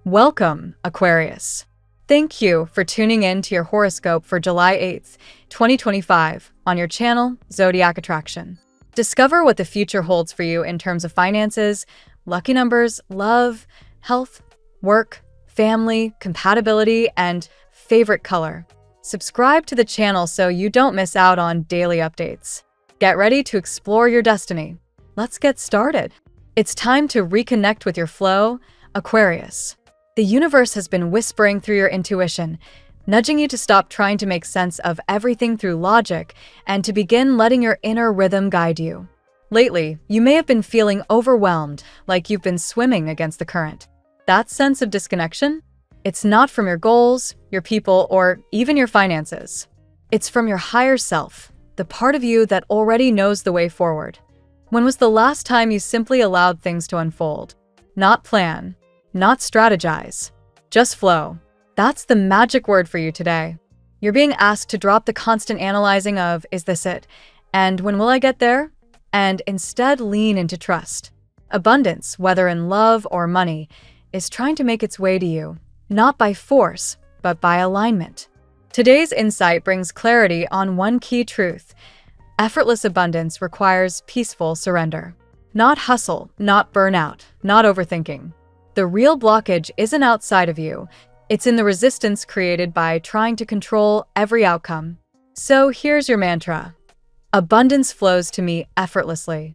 Welcome, Aquarius. Thank you for tuning in to your horoscope for July 8th, 2025, on your channel, Zodiac Attraction. Discover what the future holds for you in terms of finances, lucky numbers, love, health, work, family, compatibility, and favorite color. Subscribe to the channel so you don't miss out on daily updates. Get ready to explore your destiny. Let's get started. It's time to reconnect with your flow, Aquarius. The universe has been whispering through your intuition, nudging you to stop trying to make sense of everything through logic and to begin letting your inner rhythm guide you. Lately, you may have been feeling overwhelmed, like you've been swimming against the current. That sense of disconnection? It's not from your goals, your people, or even your finances. It's from your higher self, the part of you that already knows the way forward. When was the last time you simply allowed things to unfold? Not plan. Not strategize, just flow. That's the magic word for you today. You're being asked to drop the constant analyzing of, is this it? And when will I get there? And instead lean into trust. Abundance, whether in love or money, is trying to make its way to you, not by force, but by alignment. Today's insight brings clarity on one key truth. Effortless abundance requires peaceful surrender. Not hustle, not burnout, not overthinking. The real blockage isn't outside of you. It's in the resistance created by trying to control every outcome. So here's your mantra. Abundance flows to me effortlessly.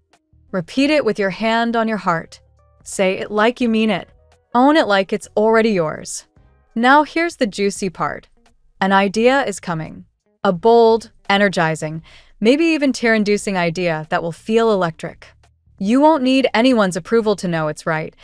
Repeat it with your hand on your heart. Say it like you mean it. Own it like it's already yours. Now here's the juicy part. An idea is coming. A bold, energizing, maybe even tear-inducing idea that will feel electric. You won't need anyone's approval to know it's right.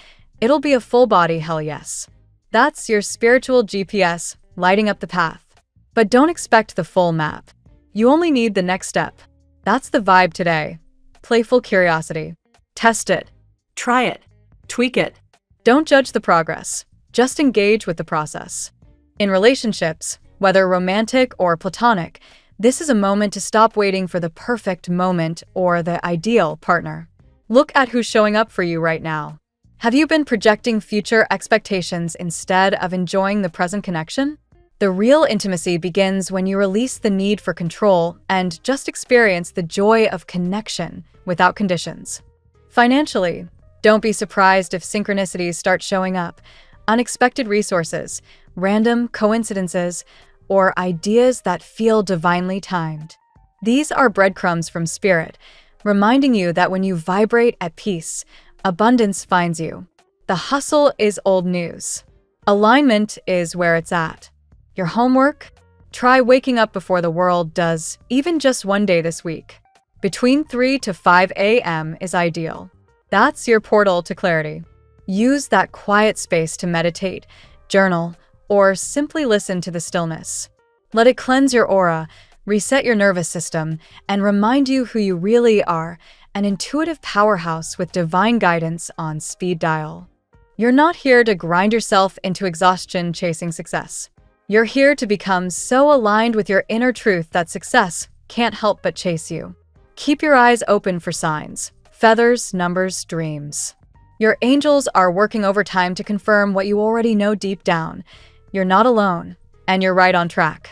It'll be a full-body hell yes. That's your spiritual GPS lighting up the path. But don't expect the full map. You only need the next step. That's the vibe today. Playful curiosity. Test it. Try it. Tweak it. Don't judge the progress. Just engage with the process. In relationships, whether romantic or platonic, this is a moment to stop waiting for the perfect moment or the ideal partner. Look at who's showing up for you right now. Have you been projecting future expectations instead of enjoying the present connection? The real intimacy begins when you release the need for control and just experience the joy of connection without conditions. Financially, don't be surprised if synchronicities start showing up. Unexpected resources, random coincidences, or ideas that feel divinely timed. These are breadcrumbs from spirit, reminding you that when you vibrate at peace, abundance finds you. The hustle is old news. Alignment is where it's at. Your homework? Try waking up before the world does, even just one day this week. Between 3 to 5 a.m. is ideal. That's your portal to clarity. Use that quiet space to meditate, journal, or simply listen to the stillness. Let it cleanse your aura, reset your nervous system, and remind you who you really are, an intuitive powerhouse with divine guidance on speed dial. You're not here to grind yourself into exhaustion chasing success. You're here to become so aligned with your inner truth that success can't help but chase you. Keep your eyes open for signs, feathers, numbers, dreams. Your angels are working overtime to confirm what you already know deep down. You're not alone, and you're right on track.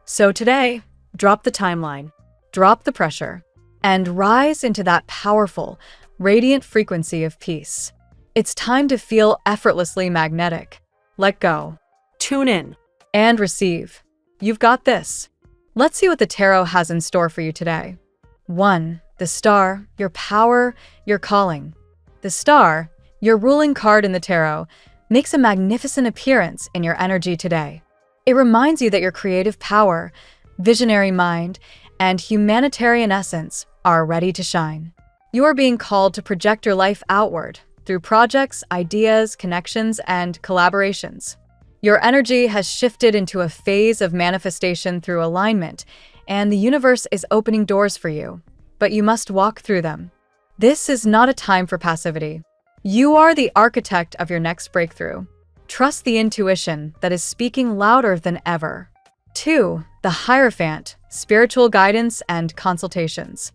So today, drop the timeline, drop the pressure, and rise into that powerful, radiant frequency of peace. It's time to feel effortlessly magnetic. Let go. Tune in. And receive. You've got this. Let's see what the tarot has in store for you today. 1. The Star, your power, your calling. The Star, your ruling card in the tarot, makes a magnificent appearance in your energy today. It reminds you that your creative power, visionary mind, and humanitarian essence are ready to shine. You are being called to project your life outward through projects, ideas, connections, and collaborations. Your energy has shifted into a phase of manifestation through alignment, and the universe is opening doors for you, but you must walk through them. This is not a time for passivity. You are the architect of your next breakthrough. Trust the intuition that is speaking louder than ever. 2. The Hierophant, spiritual guidance and consultations.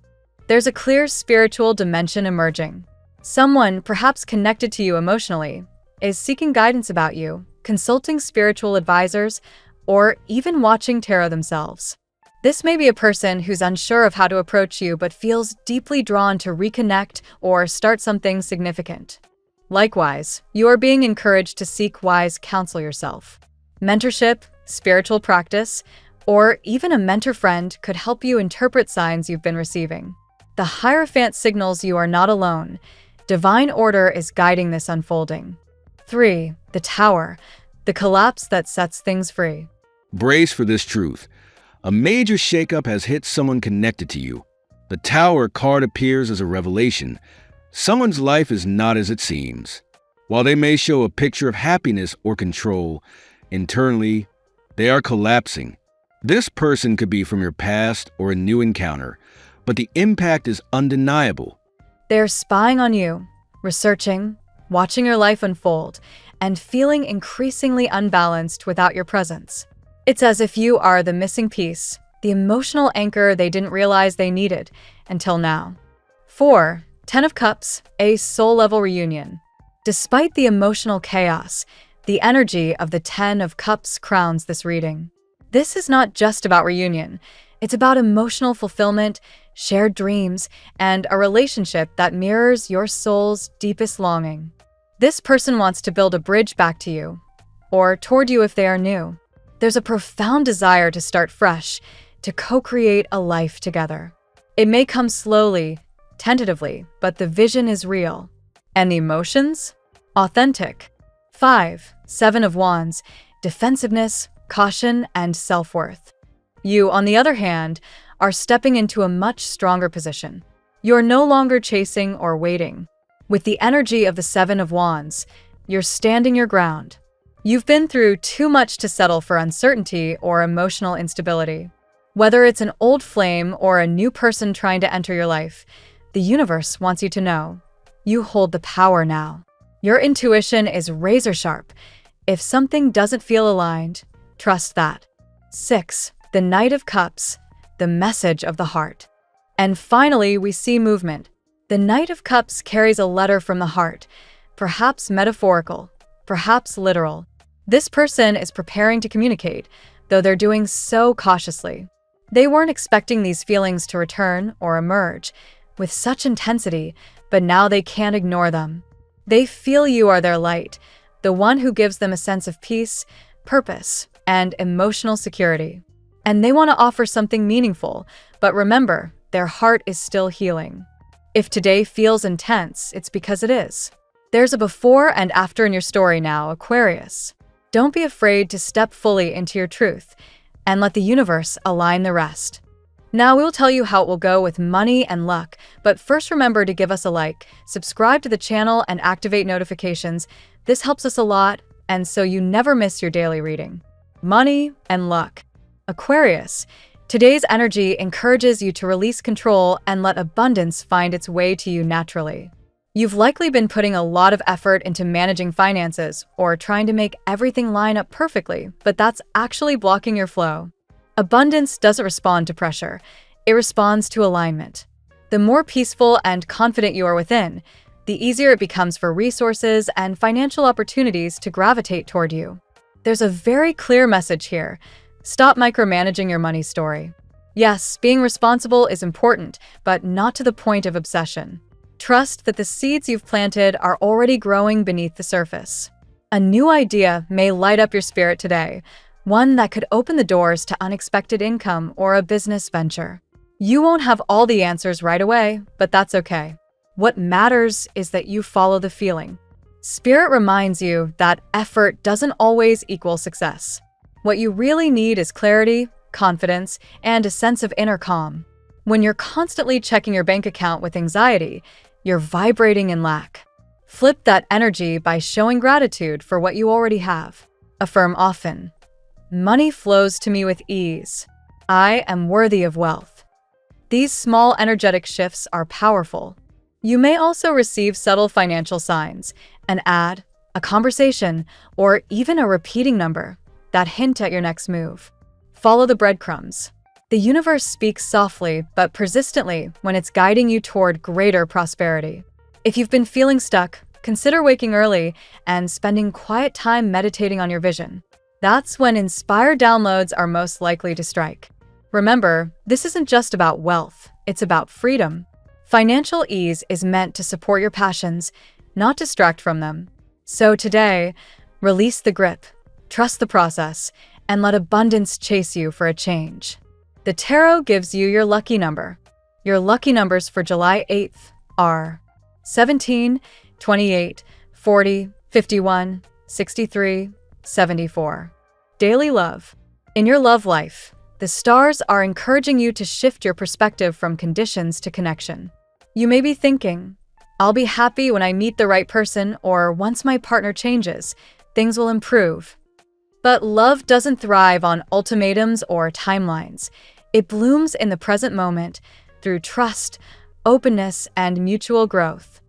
There's a clear spiritual dimension emerging. Someone, perhaps connected to you emotionally, is seeking guidance about you, consulting spiritual advisors, or even watching tarot themselves. This may be a person who's unsure of how to approach you but feels deeply drawn to reconnect or start something significant. Likewise, you are being encouraged to seek wise counsel yourself. Mentorship, spiritual practice, or even a mentor friend could help you interpret signs you've been receiving. The Hierophant signals you are not alone. Divine order is guiding this unfolding. 3. The Tower, the collapse that sets things free. Brace for this truth. A major shakeup has hit someone connected to you. The Tower card appears as a revelation. Someone's life is not as it seems. While they may show a picture of happiness or control, internally, they are collapsing. This person could be from your past or a new encounter, but the impact is undeniable. They're spying on you, researching, watching your life unfold, and feeling increasingly unbalanced without your presence. It's as if you are the missing piece, the emotional anchor they didn't realize they needed until now. 4. Ten of Cups, a soul-level reunion. Despite the emotional chaos, the energy of the Ten of Cups crowns this reading. This is not just about reunion. It's about emotional fulfillment, shared dreams, and a relationship that mirrors your soul's deepest longing. This person wants to build a bridge back to you, or toward you if they are new. There's a profound desire to start fresh, to co-create a life together. It may come slowly, tentatively, but the vision is real. And the emotions? Authentic. 5. Seven of Wands, defensiveness, caution, and self-worth. You, on the other hand, are stepping into a much stronger position. You're no longer chasing or waiting. With the energy of the Seven of Wands, you're standing your ground. You've been through too much to settle for uncertainty or emotional instability. Whether it's an old flame or a new person trying to enter your life, the universe wants you to know you hold the power now. Your intuition is razor sharp. If something doesn't feel aligned, trust that. 6. The Knight of Cups, the message of the heart. And finally, we see movement. The Knight of Cups carries a letter from the heart, perhaps metaphorical, perhaps literal. This person is preparing to communicate, though they're doing so cautiously. They weren't expecting these feelings to return or emerge with such intensity, but now they can't ignore them. They feel you are their light, the one who gives them a sense of peace, purpose, and emotional security. And they want to offer something meaningful, but remember, their heart is still healing. If today feels intense, it's because it is. There's a before and after in your story now, Aquarius. Don't be afraid to step fully into your truth and let the universe align the rest. Now we'll tell you how it will go with money and luck, but first remember to give us a like, subscribe to the channel, and activate notifications. This helps us a lot, and so you never miss your daily reading. Money and luck. Aquarius, today's energy encourages you to release control and let abundance find its way to you naturally. You've likely been putting a lot of effort into managing finances or trying to make everything line up perfectly, but that's actually blocking your flow. Abundance doesn't respond to pressure, it responds to alignment. The more peaceful and confident you are within, the easier it becomes for resources and financial opportunities to gravitate toward you. There's a very clear message here. Stop micromanaging your money story. Yes, being responsible is important, but not to the point of obsession. Trust that the seeds you've planted are already growing beneath the surface. A new idea may light up your spirit today, one that could open the doors to unexpected income or a business venture. You won't have all the answers right away, but that's okay. What matters is that you follow the feeling. Spirit reminds you that effort doesn't always equal success. What you really need is clarity, confidence, and a sense of inner calm. When you're constantly checking your bank account with anxiety, you're vibrating in lack. Flip that energy by showing gratitude for what you already have. Affirm often. Money flows to me with ease. I am worthy of wealth. These small energetic shifts are powerful. You may also receive subtle financial signs, an ad, a conversation, or even a repeating number that hint at your next move. Follow the breadcrumbs. The universe speaks softly but persistently when it's guiding you toward greater prosperity. If you've been feeling stuck, consider waking early and spending quiet time meditating on your vision. That's when inspired downloads are most likely to strike. Remember, this isn't just about wealth, it's about freedom. Financial ease is meant to support your passions, not distract from them. So today, release the grip, trust the process, and let abundance chase you for a change. The tarot gives you your lucky number. Your lucky numbers for July 8th are 17, 28, 40, 51, 63, 74. Daily love. In your love life, the stars are encouraging you to shift your perspective from conditions to connection. You may be thinking, I'll be happy when I meet the right person, or once my partner changes, things will improve. But love doesn't thrive on ultimatums or timelines. It blooms in the present moment through trust, openness, and mutual growth.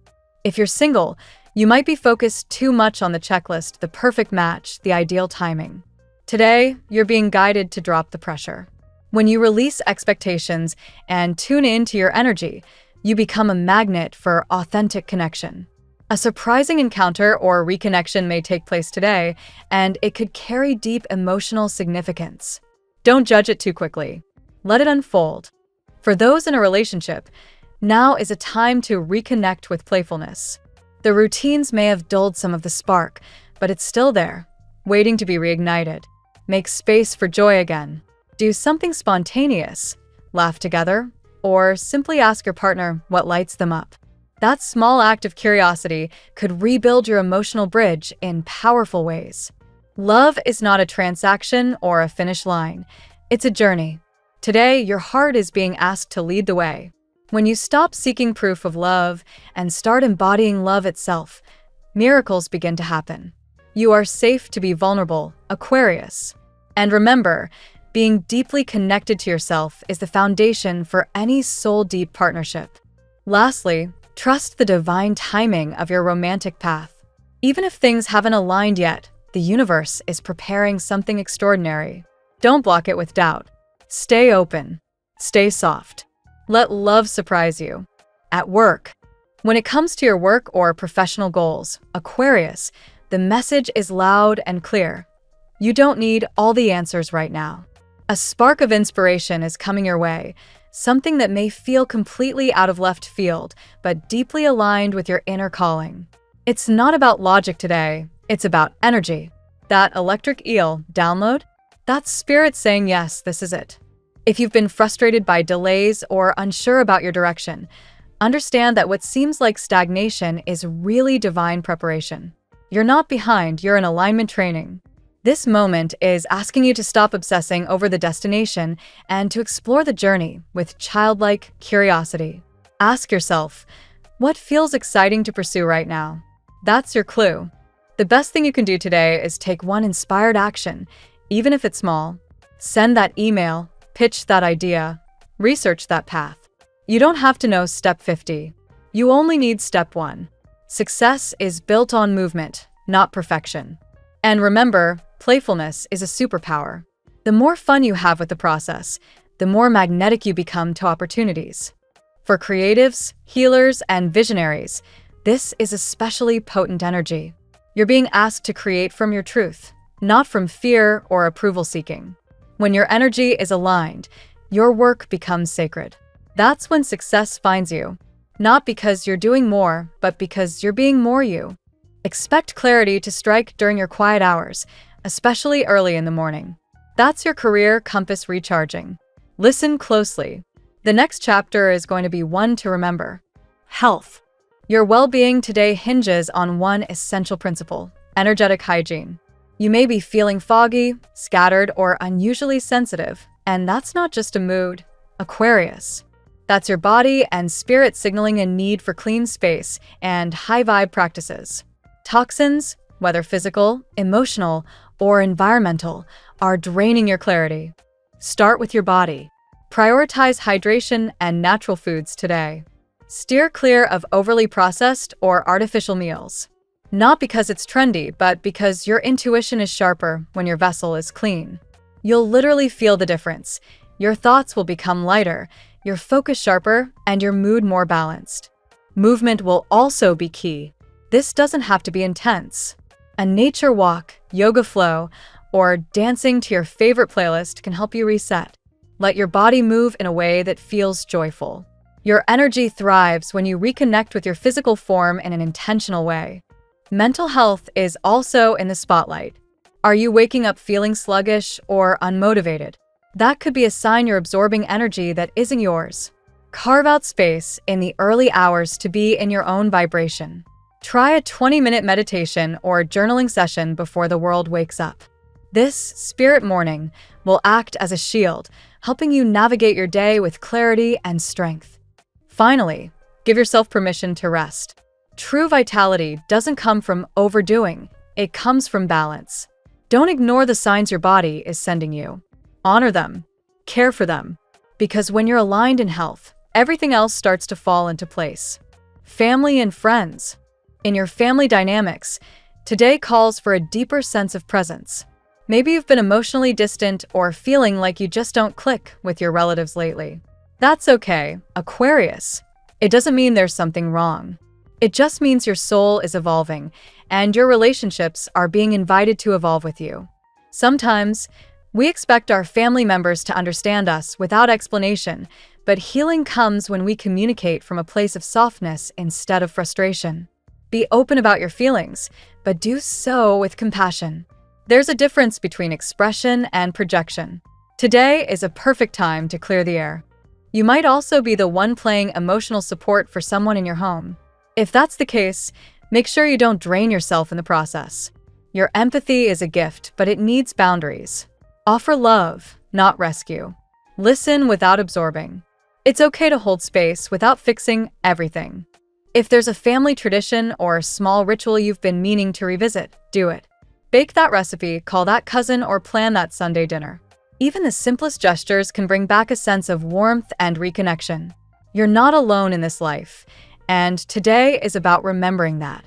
If you're single, you might be focused too much on the checklist, the perfect match, the ideal timing. Today, you're being guided to drop the pressure. When you release expectations and tune into your energy, you become a magnet for authentic connection. A surprising encounter or reconnection may take place today, and it could carry deep emotional significance. Don't judge it too quickly. Let it unfold. For those in a relationship, now is a time to reconnect with playfulness. The routines may have dulled some of the spark, but it's still there, waiting to be reignited. Make space for joy again. Do something spontaneous, laugh together, or simply ask your partner what lights them up. That small act of curiosity could rebuild your emotional bridge in powerful ways. Love is not a transaction or a finish line. It's a journey. Today, your heart is being asked to lead the way. When you stop seeking proof of love and start embodying love itself, miracles begin to happen. You are safe to be vulnerable, Aquarius. And remember, being deeply connected to yourself is the foundation for any soul-deep partnership. Lastly, trust the divine timing of your romantic path. Even if things haven't aligned yet, the universe is preparing something extraordinary. Don't block it with doubt. Stay open. Stay soft. Let love surprise you. At work. When it comes to your work or professional goals, Aquarius, the message is loud and clear. You don't need all the answers right now. A spark of inspiration is coming your way, something that may feel completely out of left field, but deeply aligned with your inner calling. It's not about logic today, it's about energy. That electric eel download? That's spirit saying, yes, this is it. If you've been frustrated by delays or unsure about your direction, understand that what seems like stagnation is really divine preparation. You're not behind, you're in alignment training. This moment is asking you to stop obsessing over the destination and to explore the journey with childlike curiosity. Ask yourself, what feels exciting to pursue right now? That's your clue. The best thing you can do today is take one inspired action, even if it's small. Send that email, pitch that idea, research that path. You don't have to know step 50. You only need step 1. Success is built on movement, not perfection. And remember, playfulness is a superpower. The more fun you have with the process, the more magnetic you become to opportunities. For creatives, healers, and visionaries, this is especially potent energy. You're being asked to create from your truth, not from fear or approval seeking. When your energy is aligned, your work becomes sacred. That's when success finds you, not because you're doing more, but because you're being more you. Expect clarity to strike during your quiet hours, especially early in the morning. That's your career compass recharging. Listen closely. The next chapter is going to be one to remember. Health. Your well-being today hinges on one essential principle: energetic hygiene. You may be feeling foggy, scattered, or unusually sensitive, and that's not just a mood, Aquarius. That's your body and spirit signaling a need for clean space and high-vibe practices. Toxins, whether physical, emotional, or environmental, are draining your clarity. Start with your body. Prioritize hydration and natural foods today. Steer clear of overly processed or artificial meals. Not because it's trendy, but because your intuition is sharper when your vessel is clean. You'll literally feel the difference. Your thoughts will become lighter, your focus sharper, and your mood more balanced. Movement will also be key. This doesn't have to be intense. A nature walk, yoga flow, or dancing to your favorite playlist can help you reset. Let your body move in a way that feels joyful. Your energy thrives when you reconnect with your physical form in an intentional way. Mental health is also in the spotlight. Are you waking up feeling sluggish or unmotivated? That could be a sign you're absorbing energy that isn't yours. Carve out space in the early hours to be in your own vibration. Try a 20-minute meditation or journaling session before the world wakes up. This spirit morning will act as a shield, helping you navigate your day with clarity and strength. Finally, give yourself permission to rest. True vitality doesn't come from overdoing, it comes from balance. Don't ignore the signs your body is sending you. Honor them, care for them, because when you're aligned in health, everything else starts to fall into place. Family and friends. In your family dynamics, today calls for a deeper sense of presence. Maybe you've been emotionally distant or feeling like you just don't click with your relatives lately. That's okay, Aquarius. It doesn't mean there's something wrong. It just means your soul is evolving, and your relationships are being invited to evolve with you. Sometimes, we expect our family members to understand us without explanation, but healing comes when we communicate from a place of softness instead of frustration. Be open about your feelings, but do so with compassion. There's a difference between expression and projection. Today is a perfect time to clear the air. You might also be the one playing emotional support for someone in your home. If that's the case, make sure you don't drain yourself in the process. Your empathy is a gift, but it needs boundaries. Offer love, not rescue. Listen without absorbing. It's okay to hold space without fixing everything. If there's a family tradition or a small ritual you've been meaning to revisit, do it. Bake that recipe, call that cousin, or plan that Sunday dinner. Even the simplest gestures can bring back a sense of warmth and reconnection. You're not alone in this life, and today is about remembering that.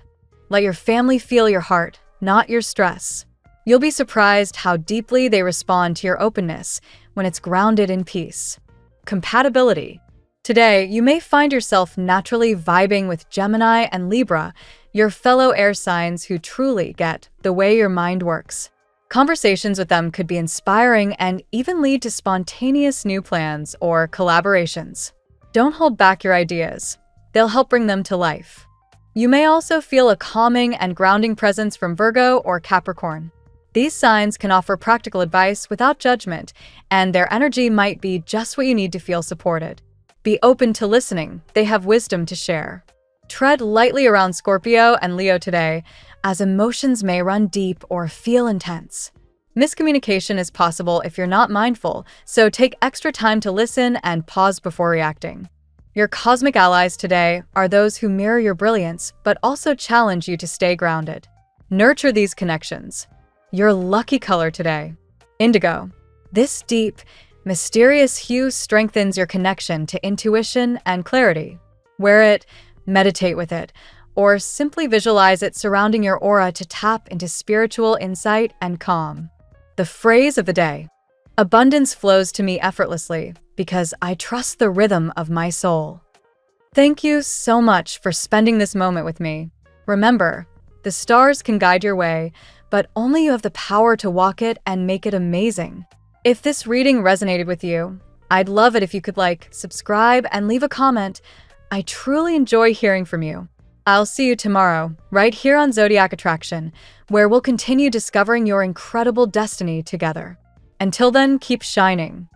Let your family feel your heart, not your stress. You'll be surprised how deeply they respond to your openness when it's grounded in peace. Compatibility. Today, you may find yourself naturally vibing with Gemini and Libra, your fellow air signs who truly get the way your mind works. Conversations with them could be inspiring and even lead to spontaneous new plans or collaborations. Don't hold back your ideas. They'll help bring them to life. You may also feel a calming and grounding presence from Virgo or Capricorn. These signs can offer practical advice without judgment, and their energy might be just what you need to feel supported. Be open to listening. They have wisdom to share. Tread lightly around Scorpio and Leo today, as emotions may run deep or feel intense. Miscommunication is possible if you're not mindful, so take extra time to listen and pause before reacting. Your cosmic allies today are those who mirror your brilliance, but also challenge you to stay grounded. Nurture these connections. Your lucky color today, indigo. This deep, mysterious hue strengthens your connection to intuition and clarity. Wear it, meditate with it, or simply visualize it surrounding your aura to tap into spiritual insight and calm. The phrase of the day: abundance flows to me effortlessly because I trust the rhythm of my soul. Thank you so much for spending this moment with me. Remember, the stars can guide your way, but only you have the power to walk it and make it amazing. If this reading resonated with you, I'd love it if you could like, subscribe, and leave a comment. I truly enjoy hearing from you. I'll see you tomorrow, right here on Zodiac Attraction, where we'll continue discovering your incredible destiny together. Until then, keep shining.